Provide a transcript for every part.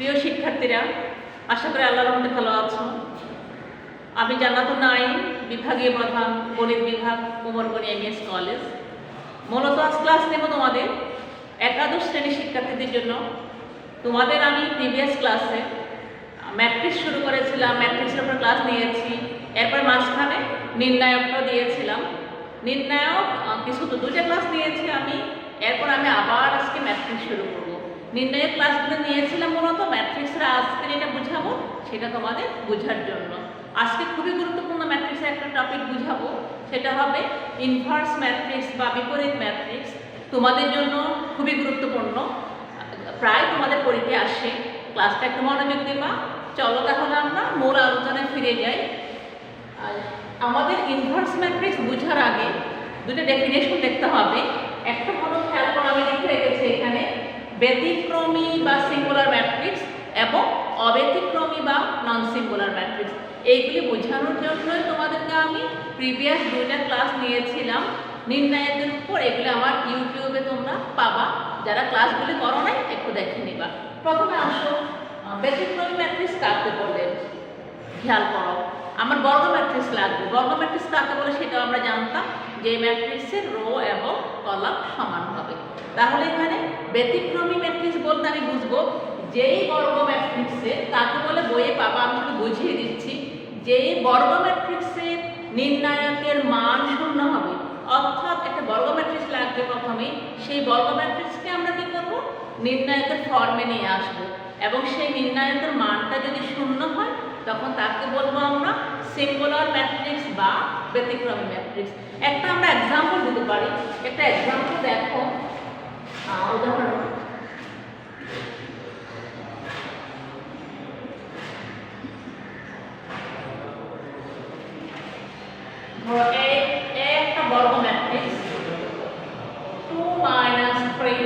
প্রিয় শিক্ষার্থীরা, আশা করি আল্লাহর রহমতে ভালো আছো। আমি জান্নাতুন নাঈম, বিভাগীয় প্রধান, গণিত বিভাগ, কুমারগঞ্জ এমএস কলেজ। মূলত আজ ক্লাস নেব তোমাদের একাদশ শ্রেণীর শিক্ষার্থীদের জন্য। তোমাদের আমি প্রিভিয়াস ক্লাসে ম্যাট্রিক্স শুরু করেছিলাম, ম্যাট্রিক্সের উপর ক্লাস নিয়েছি। এরপর মাঝখানে নির্ণায়কটা দিয়েছিলাম। নির্ণায়ক কিছু দুইটা ক্লাস নিয়েছি আমি। এরপর আমি আবার আজকে ম্যাট্রিক্স শুরু করব। নির্ণায়ক ক্লাসগুলো নিয়েছিলাম মূলত ম্যাট্রিক্সের আজকে যেটা বুঝাবো সেটা তোমাদের বোঝার জন্য। আজকে খুবই গুরুত্বপূর্ণ ম্যাট্রিক্সের একটা টপিক বুঝাবো, সেটা হবে ইনভার্স ম্যাট্রিক্স বা বিপরীত ম্যাট্রিক্স। তোমাদের জন্য খুবই গুরুত্বপূর্ণ, প্রায় তোমাদের পরীক্ষায় আসে। ক্লাসটা একটু মনোযোগ দিবা। চলো তাহলে আমরা মূল আলোচনায় ফিরে যাই। আমাদের ইনভার্স ম্যাট্রিক্স বোঝার আগে দুটো ডেফিনেশন দেখতে হবে। একটা হলো, খেয়াল করে আমি লিখে রেখেছি এখানে, ব্যতিক্রমী বা সিঙ্গুলার ম্যাট্রিক্স এবং অব্যতিক্রমী বা নন সিঙ্গুলার ম্যাট্রিক্স। এইগুলি বোঝানোর জন্যই তোমাদেরকে আমি প্রিভিয়াস দুইটা ক্লাস নিয়েছিলাম নির্ণায়কের উপর। এগুলো আমার ইউটিউবে তোমরা পাবা, যারা ক্লাসগুলি করো নাই একটু দেখে নিবা। প্রথমে আসো, ব্যতিক্রমী ম্যাট্রিক্স কাকে বলে? খেয়াল করো, আমার বর্গ ম্যাট্রিক্স লাগবে। বর্গ ম্যাট্রিক্স কাকে বলে সেটাও আমরা জানতাম, যে ম্যাট্রিক্সের রো এবং কলাম সমান হবে। তাহলে এখানে ব্যতিক্রমী ম্যাট্রিক্স বলতে আমি বুঝবো যেই বর্গ ম্যাট্রিক্সের, তাকে বলে বইয়ে পাবা, আমি শুধু বুঝিয়ে দিচ্ছি, যেই বর্গ ম্যাট্রিক্সের নির্ণায়কের মান শূন্য হবে। অর্থাৎ একটা বর্গ ম্যাট্রিক্স লাগবে প্রথমে, সেই বর্গ ম্যাট্রিক্সকে আমরা কি করব? নির্ণায়কের ফর্মে নিয়ে আসবো, এবং সেই নির্ণায়কের মানটা যদি শূন্য হয় তখন তাকে বলবো আমরা সিঙ্গুলার ম্যাট্রিক্স বা ব্যতিক্রমী ম্যাট্রিক্স। একটা আমরা এক্সাম্পল দিতে পারি। একটা এক্সাম্পল দেখো, উদাহরণ, ধরো একটা বর্গ ম্যাট্রিক্স 2 - 3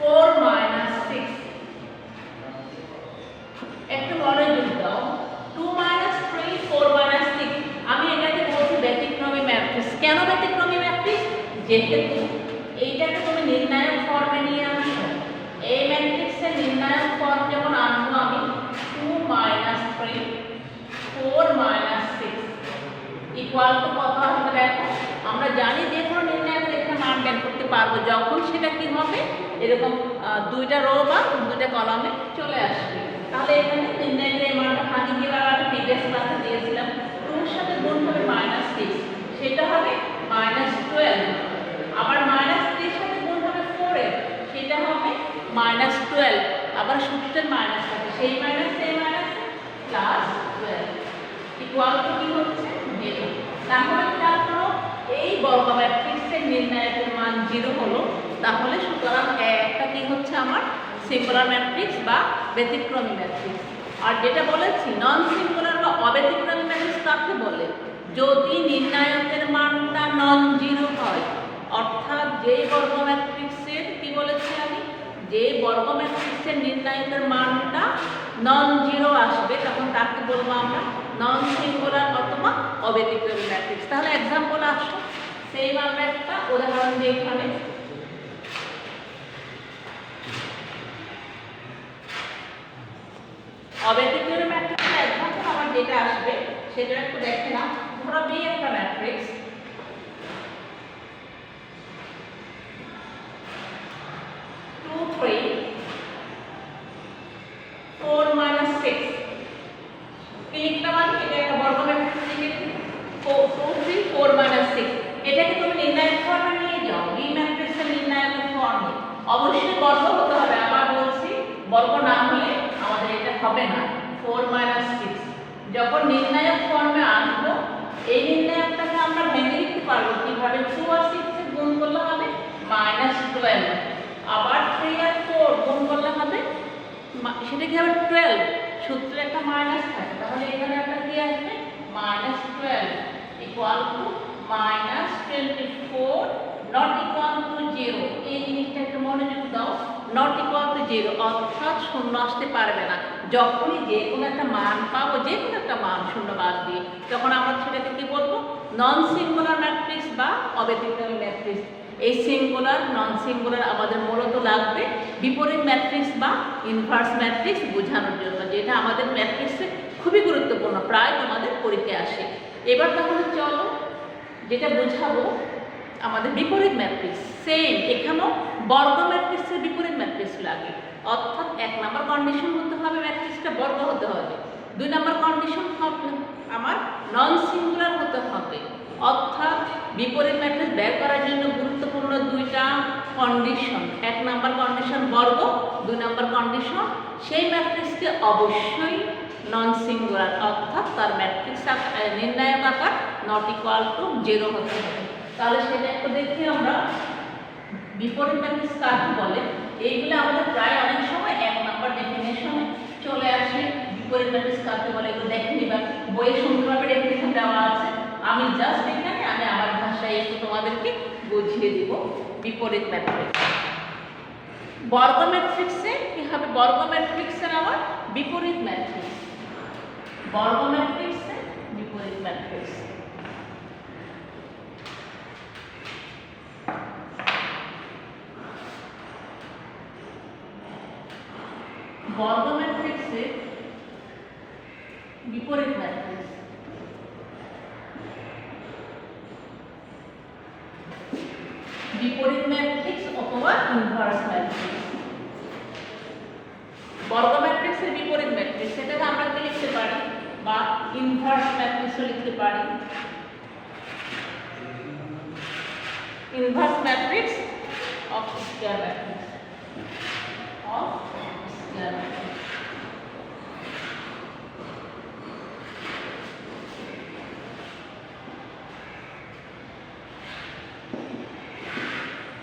4 - 6। একটু মনোযোগ দাও। 2 - 3 4 - 6, আমি এটাকে বলছি ব্যতিক্রমী ম্যাট্রিক্স। কেন ব্যতিক্রমী ম্যাট্রিক্স? যেহেতু এইটাকে তুমি নির্ণায়ক ফর্মে নিয়ে আসো। এই ম্যাট্রিক্সের নির্ণায়ক ফর্ম যখন আনবো আমি, 2 - 3 4 - 6 ইকুয়াল টু কত হবে? দেখো, আমরা জানি যে কোনো নির্ণায়কের একটা মান বের করতে পারবো যখন সেটা কি হবে, এরকম দুইটা রো বা দুইটা কলামে চলে আসবে। তাহলে এখানে নির্ণায়কের এই মানটা ভাঙি দিয়ে আমি প্রিভিয়াস ক্লাসে দিয়েছিলাম, 2 এর সাথে গুণ হবে -6, সেটা হবে -12। আবার -3 এর সাথে গুণ হবে 4 এর, সেটা হবে -12। আবার সূত্রের মাইনাস থাকে, সেই মাইনাস এই মাইনাস +12 ইকুয়াল টু কি হচ্ছে? 0। তাহলে খেয়াল করো, এই বর্গ ম্যাট্রিক্সের নির্ণায়কের মান 0 হলো। তাহলে সুতরাং একটা কি হচ্ছে আমার সিঙ্গুলার ম্যাট্রিক্স বা ব্যতিক্রমী ম্যাট্রিক্স। আর যেটা বলেছি নন সিঙ্গুলার বা অব্যতিক্রমী ম্যাট্রিক্স কাকে বলে? যদি নির্ণায়কের মানটা নন জিরো হয়, অর্থাৎ যেই বর্গ ম্যাট্রিক্সের কি বলেছি আমি, যে বর্গ ম্যাট্রিক্সের নির্ণায়কের মানটা নন জিরো আসবে, তখন তাকে বলবো আমরা নন সিঙ্গুলার অথবা অব্যতিক্রমী ম্যাট্রিক্স। তাহলে এক্সাম্পল আসো, সেই আমরা একটা উদাহরণ দিই এখানে। অব্যতিক্রমী ম্যাট্রিক্সের এক্সাম্পল আমার যেটা আসবে সেটা একটু দেখে নাও। ধরো বি একটা ম্যাট্রিক্স, 2 3 4 - 6 কি লিখলাম আমি? এটা একটা বর্গ ম্যাট্রিক্স লিখেছি, 2 3 4 - 6। এটাকে তুমি নির্ণায়ক ফর্মে নিয়ে যাও, বি ম্যাট্রিক্সের নির্ণায়কের ফর্মে। অবশ্যই বর্গ হতে হবে, আবার বলছি, বর্গ না হলে আমাদের এটা হবে না। 4 - 6 যখন নির্ণায়ক ফর্মে আনবো, এই নির্ণায়কটাকে আমরা ভেঙে লিখতে পারবো কিভাবে? 2 আর 6 এর গুণ করলে হবে -12, আবার 3 আর 4 গুণ করলে হবে, সেটা কি হবে? 12। সূত্রে একটা মাইনাস থাকে, তাহলে এখানে একটা কি আসবে? -12 equal to -24 not equal to 0। এই জিনিসটা একটু মনোযোগ দাও, নট ইকুয়াল টু 0 অর্থাৎ শূন্য আসতে পারবে না। যখনই যে কোনো একটা মান পাবো, যে কোনো একটা মান শূন্য বাদ দিয়ে, তখন আমরা সেটাকে কি বলবো? নন সিঙ্গুলার ম্যাট্রিক্স বা অব্যতিক্রমী ম্যাট্রিক্স। এই সিঙ্গুলার নন সিঙ্গুলার আমাদের মূলত লাগবে বিপরীত ম্যাট্রিক্স বা ইনভার্স ম্যাট্রিক্স বোঝানোর জন্য, যেটা আমাদের ম্যাট্রিক্সে খুবই গুরুত্বপূর্ণ, প্রায় তোমাদের পরীক্ষায় আসে। এবার তাহলে চলো যেটা বোঝাবো আমাদের বিপরীত ম্যাট্রিক্স। সেম এখানেও বর্গ ম্যাট্রিক্সের বিপরীত ম্যাট্রিক্স লাগে, অর্থাৎ 1 নম্বর কন্ডিশন হতে হবে ম্যাট্রিক্সটা বর্গ হতে হবে, 2 নম্বর কন্ডিশন হবে আমার নন সিঙ্গুলার হতে হবে। অর্থাৎ বিপরীত ম্যাট্রিক্স বের করার জন্য গুরুত্বপূর্ণ 2টা কন্ডিশন, 1 নম্বর কন্ডিশন বর্গ, 2 নম্বর কন্ডিশন সেই ম্যাট্রিক্সকে অবশ্যই নন সিঙ্গুলার, অর্থাৎ তার ম্যাট্রিক্স নির্ণায়ক আকার নট ইকুয়াল টু 0 হতে হবে। তাহলে সেটা একটু দেখি আমরা বিপরীত ম্যাট্রিক্স কাকে বলে। এইগুলো আমাদের প্রায় অনেক সময় 1 নম্বর ডেফিনেশনে চলে আসে। বিপরীত ম্যাট্রিক্স কাকে বলে এগুলো দেখে নিবা, বইয়ে সুন্দরভাবে ডেফিনেশন দেওয়া আছে। আমি জাস্ট এখানে আমার ভাষায় একটু তোমাদেরকে বুঝিয়ে দিব বিপরীত ম্যাট্রিক্স। বর্গ ম্যাট্রিক্সে কি হবে? বর্গ ম্যাট্রিক্সের আমার বিপরীত ম্যাট্রিক্স, বর্গ ম্যাট্রিক্সে বিপরীত ম্যাট্রিক্স। বর্গ ম্যাট্রিক্সে বিপরীত ম্যাট্রিক্স। বিপরীত ম্যাট্রিক্স অথবা ইনভার্স ম্যাট্রিক্স। বর্গ ম্যাট্রিক্সের বিপরীত ম্যাট্রিক্স সেটাকে আমরা কি লিখতে পারি, বা ইনভার্স ম্যাট্রিক্সও লিখতে পারি। Inverse matrix of square matrix, of square matrix.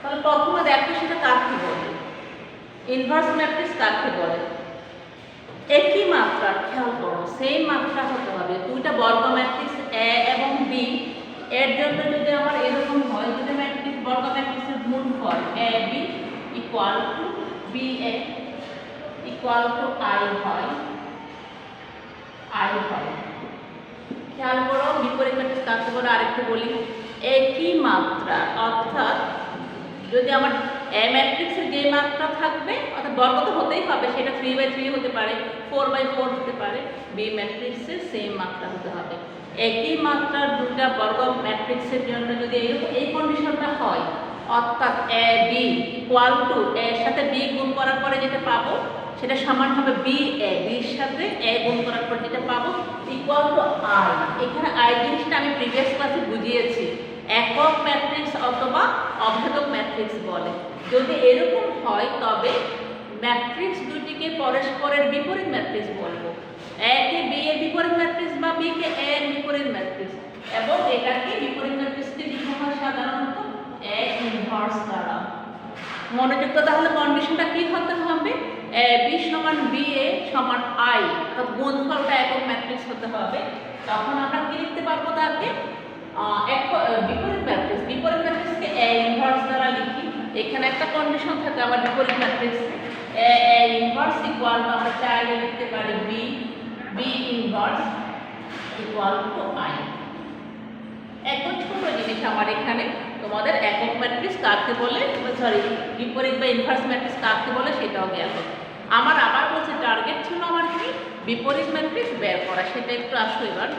তাহলে প্রথমে দেখো সেটা কাকে বলে, ইনভার্স ম্যাট্রিক্স কাকে বলে। একই মাত্রার, খেয়াল করো, সেম মাত্রা হতে হবে। 2টা বর্গ ম্যাট্রিক্স এ এবং বি, এর জন্য যদি আমার এরকম হয়, 2টা ম্যাট্রিক্স বর্গ ম্যাট্রিক্সের গুণফল A B equal to B A equal to I হয়, খেয়াল করো বিপরীত ম্যাট্রিক্স কাকে বলে আরেকটু বলি। একই মাত্রা, অর্থাৎ যদি আমার এ ম্যাট্রিক্সের যে মাত্রা থাকবে, অর্থাৎ বর্গ তো হতেই হবে, সেটা 3/3 হতে পারে, 4/4 হতে পারে, বি ম্যাট্রিক্সের সেম মাত্রা হতে হবে। একই মাত্রার 2টা বর্গ ম্যাট্রিক্সের জন্য যদি এই কন্ডিশনটা হয়, অর্থাৎ এ বি ইকুয়াল টু এর সাথে বি গুণ করার পরে যেটা পাবো সেটা সমান হবে বি এ, বির সাথে এ গুণ করার পর যেটা পাবো ইকুয়াল টু আই। এখানে আই জিনিসটা আমি প্রিভিয়াস ক্লাসে বুঝিয়েছি, একক ম্যাট্রিক্স অথবা অভেদক ম্যাট্রিক্স বলে। যদি এরকম হয় তবে ম্যাট্রিক্স দুটিকে পরস্পরের বিপরীত ম্যাট্রিক্স বলবো, এ কে বি এর বিপরীত ম্যাট্রিক্স বা বি কে এ এর বিপরীত ম্যাট্রিক্স, এবং এটাকে বিপরীত ম্যাট্রিক্সকে লিখা হয় সাধারণত এ ইনভার্স দ্বারা। মনোযোগ, তাহলে কন্ডিশনটা কি হতে হবে, এ বি সমান বি এ সমান আই, অর্থাৎ গুণফলটা একক ম্যাট্রিক্স হতে হবে। তখন আমরা কি লিখতে পারবো তাকে বিপরীত ম্যাট্রিক্সকে এ ইনভার্স দ্বারা লিখি। এখানে একটা কন্ডিশন থাকে আমার বিপরীত matrix A inverse equal to আমরা চাইলে লিখতে পারি B inverse equal to I. একদম ছোট জিনিস আমার এখানে তোমাদের একক ম্যাট্রিক্স কাকে বলে, সরি বিপরীত বা ইনভার্স ম্যাট্রিক্স কাকে বলে সেটাও গেল। আমার আবার বলছে টার্গেট ছিল আমার কি বিপরীত ম্যাট্রিক্স বের করা, সেটা একটু আসো এবার।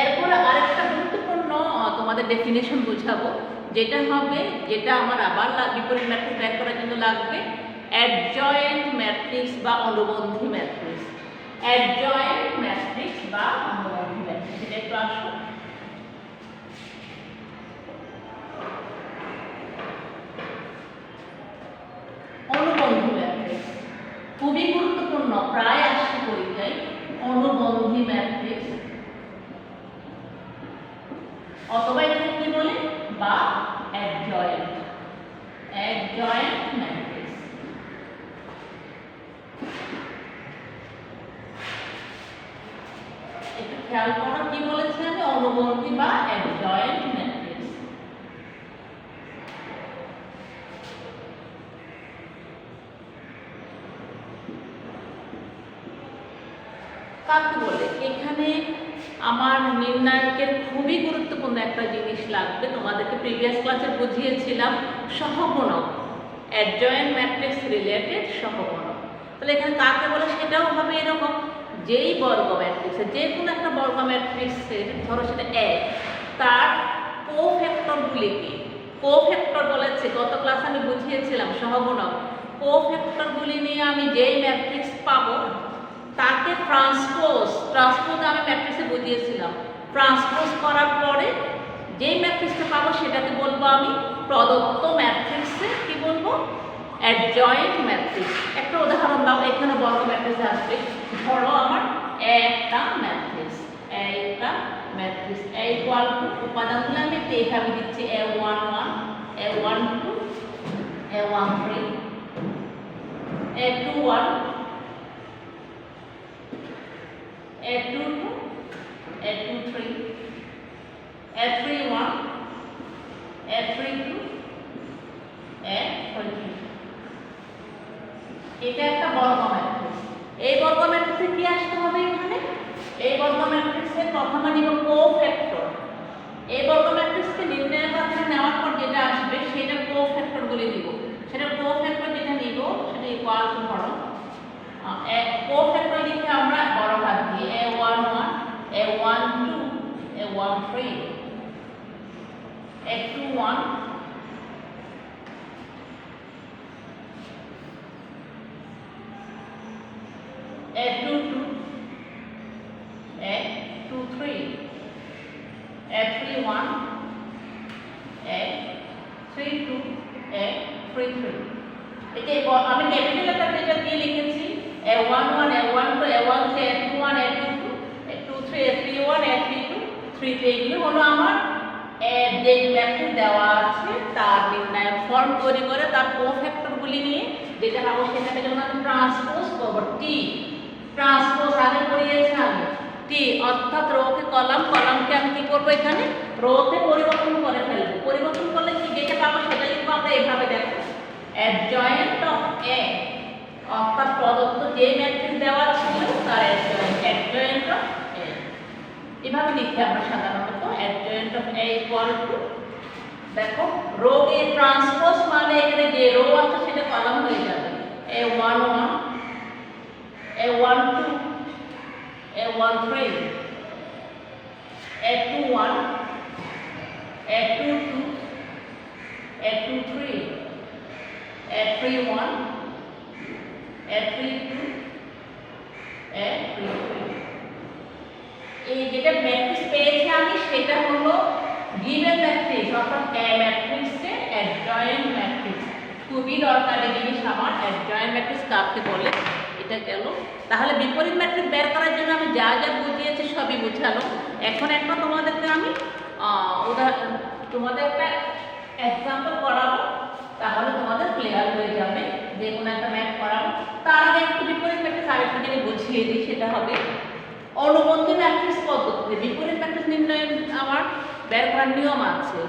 এরপরে আরেকটা গুরুত্বপূর্ণ তোমাদের ডেফিনেশন বোঝাবো, যেটা আমার আবার বিপরীত ম্যাট্রিক্স বের করার জন্য লাগবে, অ্যাডজয়েন্ট ম্যাট্রিক্স বা অনুবন্ধী ম্যাট্রিক্স। অ্যাডজয়েন্ট ম্যাট্রিক্স বা অনুবন্ধী ম্যাট্রিক্স, সেটা একটু আসো। অনুবন্ধী ম্যাট্রিক্স খুবই গুরুত্বপূর্ণ, প্রায় আসে পরীক্ষায়। অনুবন্ধী ম্যাট্রিক্স অথবা এটাকে কি বলে, বা অ্যাডজয়েন্ট ম্যাট্রিক্স। একটু খেয়াল করো কি বলেছি আমি, অনুবন্ধী বা অ্যাডজয়েন্ট ম্যাট্রিক্স। কাকে বলে, এখানে আমার নির্ণায়কের খুবই গুরুত্বপূর্ণ একটা জিনিস লাগবে। তোমাদেরকে প্রিভিয়াস ক্লাসে বুঝিয়েছিলাম সহগুণক, অ্যাডজয়েন্ট ম্যাট্রিক্স রিলেটেড সহগুণক। তাহলে এখানে কাকে বলে সেটাও হবে এরকম, যেই বর্গ ম্যাট্রিক্সের যে কোনো একটা বর্গ ম্যাট্রিক্সের ধরো সেটা এক, তার কোফ্যাক্টরগুলিকে, কোফ্যাক্টর বলেছে গত ক্লাসে আমি বুঝিয়েছিলাম সহগুণক, কোফ্যাক্টরগুলি নিয়ে আমি যেই ম্যাট্রিক্স পাবো তাকে ট্রান্সপোজ আমি ম্যাট্রিক্সে বুঝিয়েছিলাম, ট্রান্সপোজ করার পরে যেই ম্যাট্রিক্সটা পাবো সেটাকে বলবো আমি প্রদত্ত ম্যাট্রিক্সে কি বলবো, অ্যাডজয়েন্ট ম্যাট্রিক্স। একটা উদাহরণ দাও, এখানে বর্গ ম্যাট্রিক্স আসবে, ধরো আমার একটা ম্যাট্রিক্স A ইকুয়াল টু উপাদানগুলো আমি এইভাবে দিচ্ছি A11 A12 A13 A21 A22 A23 A31 A32 A33। এটা একটা বর্গ ম্যাট্রিক্স। এই বর্গ ম্যাট্রিক্সে কি আসতে হবে এখানে, এই বর্গ ম্যাট্রিক্সের প্রথমে নিব কোফ্যাক্টর। এই বর্গ ম্যাট্রিক্সকে নির্ণয়ের মাধ্যমে নেওয়ার পর যেটা আসবে সেটার কোফ্যাক্টরগুলি নিব। সেটার কোফ্যাক্টর যেটা নিব সেটা ইকুয়াল টু ধরো কোফ্যাক্টর লিখে আমরা বড় হাত দিয়ে A11 A12 A13 A21 A22 A23 A31 A32 A33। এটা আমি ক্যাপিটাল লেটার যেটা দিয়ে লিখেছি A11 A12 A13 A21 A22 A23 A31 A32 33, এগুলো হলো আমার যে ম্যাট্রিক্স দেওয়া আছে তার নির্ণায়ক ফর্ম তৈরি করে তার কোফ্যাক্টরগুলি নিয়ে যেটা পাবো সেটাকে যখন আমি ট্রান্সপোজ করব, টি ট্রান্সপোজ আগে করিয়েছি আমি টি, অর্থাৎ রোকে কলাম, কলামকে আমি কি করবো এখানে রোতে পরিবর্তন করে ফেলবো। পরিবর্তন করলে কি যেটা পাবো সেটা লিখবো আমরা এইভাবে, দেখো অ্যাডজয়েন্ট অফ এ, অর্থাৎ প্রদত্ত যে ম্যাট্রিক্স দেওয়া ছিল তার অ্যাডজয়েন্ট অফ এ, এভাবে লিখি আমরা সাধারণত adjoint of A equal two, দেখো রো এ ট্রান্সপোজ মানে এখানে যে রো আছে সেটা কলাম হয়ে যাবে A11 A12 A13 A21 A22 A23 A31 A32 A33। এই যেটা ম্যাট্রিক্স পেয়েছি আমি সেটা হলো গিভেন ম্যাট্রিক্স, অর্থাৎ এ ম্যাট্রিক্সের অ্যাডজয়েন্ট ম্যাট্রিক্স। খুবই দরকারি জিনিস আমার অ্যাডজয়েন্ট ম্যাট্রিক্স কাকে বলে, এটা গেল। তাহলে বিপরীত ম্যাট্রিক্স বের করার জন্য আমি যা যা বুঝিয়েছি সবই বুঝালো। এখন একটা তোমাদেরকে আমি তোমাদের একটা এক্সাম্পল করাবো, তাহলে তোমাদের ক্লিয়ার হয়ে যাবে যে কোনো একটা ম্যাথ করাবো। তার আগে একটু বিপরীত ম্যাট্রিক্স আরেকটু যদি বুঝিয়ে দিই, সেটা হবে অনুবন্ধী ম্যাট্রিক্স পদ্ধতিতে বিপরীত ম্যাট্রিক্স নির্ণয় আমার বের করার নিয়ম আছে।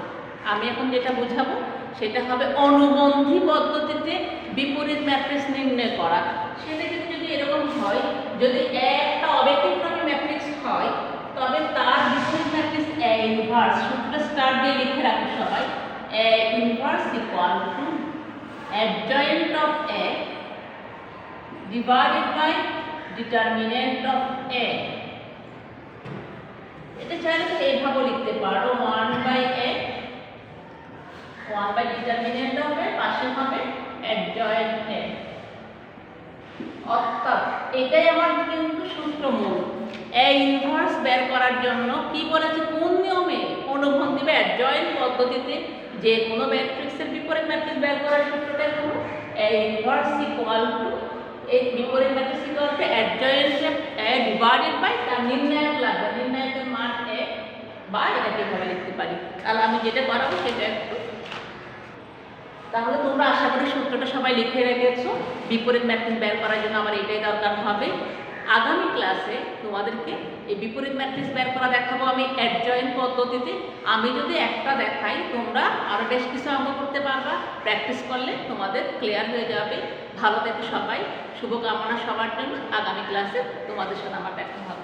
আমি এখন যেটা বুঝাবো সেটা হবে অনুবন্ধী পদ্ধতিতে বিপরীত ম্যাট্রিক্স নির্ণয় করা। সেটা যদি এরকম হয়, যদি একটা অব্যতিক্রমী ম্যাট্রিক্স হয় তবে তার বিপরীত ম্যাট্রিক্স এ ইনভার্স, সূত্র স্টার দিয়ে লিখে রাখো সবাই, A inverse equal to adjoint of A divided by determinant of A. এটা চাইলে তো এইভাবে লিখতে পারো 1/a 1 বাই ডিটারমিনেন্ট অফ এ, পাশে হবে অ্যাডজয়েন্ট এ। অর্থাৎ এটাই আমার কিন্তু সূত্রমূল। এ ইনভার্স বের করার জন্য কি বলেছে, কোন নিয়মে, অনুবন্ধী বা অ্যাডজয়েন্ট পদ্ধতিতে যে কোনো ম্যাট্রিক্সের বিপরীত ম্যাট্রিক্স বের করার সূত্রটা হলো এ ইনভার্স ইকুয়াল টু, এই বিপরীত matrix equal to adjoint A divided by তার নির্ণায়ক লাগবে, নির্ণায়কের মান এ, বা এটাকে এভাবে লিখতে পারি। তাহলে আমি যেটা করাবো সেটা একটু, তাহলে তোমরা আশা করি সূত্রটা সবাই লিখে রেখেছো। বিপরীত ম্যাট্রিক্স বের করার জন্য আমার এটাই দরকার হবে। আগামী ক্লাসে তোমাদেরকে এই বিপরীত ম্যাট্রিক্স বের করা দেখাবো আমি অ্যাডজয়েন্ট পদ্ধতিতে। আমি যদি একটা দেখাই তোমরা আরও বেশ কিছু অঙ্ক করতে পারবা, প্র্যাকটিস করলে তোমাদের ক্লিয়ার হয়ে যাবে। ভালো থেকো সবাই, শুভকামনা সবার জন্য। আগামী ক্লাসে তোমাদের সাথে আমার দেখা হবে।